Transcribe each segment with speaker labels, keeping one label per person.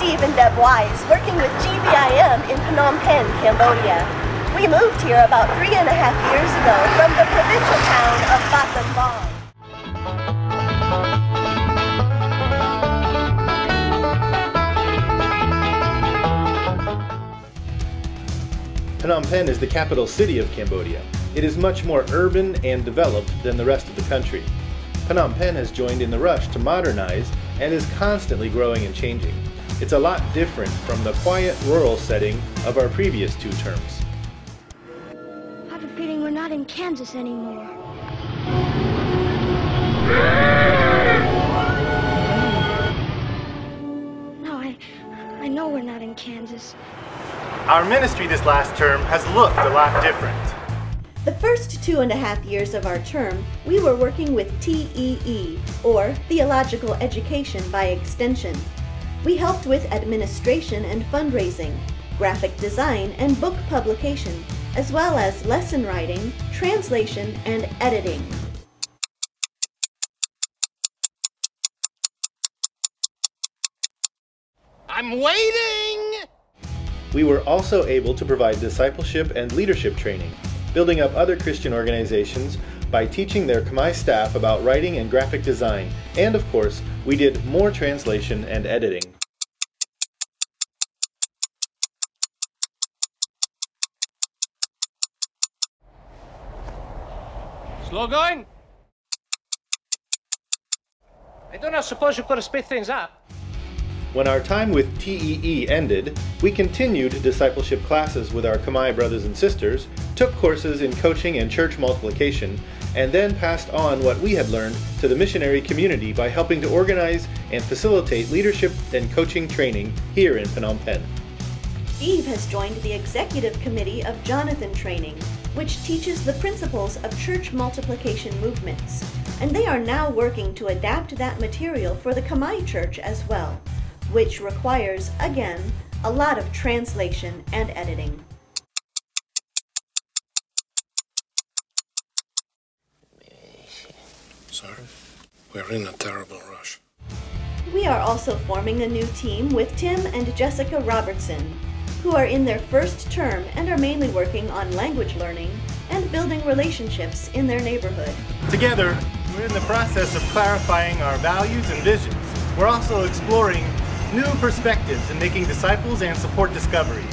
Speaker 1: Steve and Deb Wise, working with GBIM in Phnom Penh, Cambodia. We moved here about 3.5 years ago from the provincial town of Battambang.
Speaker 2: Phnom Penh is the capital city of Cambodia. It is much more urban and developed than the rest of the country. Phnom Penh has joined in the rush to modernize and is constantly growing and changing. It's a lot different from the quiet rural setting of our previous 2 terms.
Speaker 3: I have a feeling we're not in Kansas anymore. No, I know we're not in Kansas.
Speaker 2: Our ministry this last term has looked a lot different.
Speaker 1: The first 2.5 years of our term, we were working with TEE, or Theological Education by Extension. We helped with administration and fundraising, graphic design and book publication, as well as lesson writing, translation, and editing.
Speaker 4: I'm waiting!
Speaker 2: We were also able to provide discipleship and leadership training, building up other Christian organizations by teaching their Khmer staff about writing and graphic design, and of course, we did more translation and editing.
Speaker 4: Slow going? I don't suppose you could have sped things up.
Speaker 2: When our time with TEE ended, we continued discipleship classes with our Khmer brothers and sisters, took courses in coaching and church multiplication, and then passed on what we had learned to the missionary community by helping to organize and facilitate leadership and coaching training here in Phnom Penh.
Speaker 1: Steve has joined the executive committee of Jonathan Training, which teaches the principles of church multiplication movements, and they are now working to adapt that material for the Khmer church as well, which requires, again, a lot of translation and editing.
Speaker 5: Sorry, we're in a terrible rush.
Speaker 1: We are also forming a new team with Tim and Jessica Robertson, who are in their first term and are mainly working on language learning and building relationships in their neighborhood.
Speaker 2: Together, we're in the process of clarifying our values and visions. We're also exploring new perspectives and making disciples and support discovery.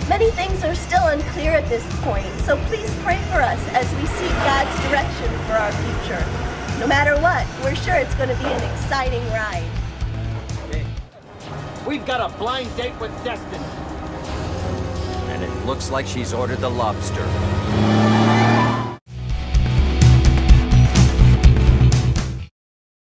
Speaker 1: Many things are still unclear at this point, so please pray for us as we seek God's direction for our future. No matter what, we're sure it's going to be an exciting ride.
Speaker 4: We've got a blind date with destiny.
Speaker 6: And it looks like she's ordered the lobster.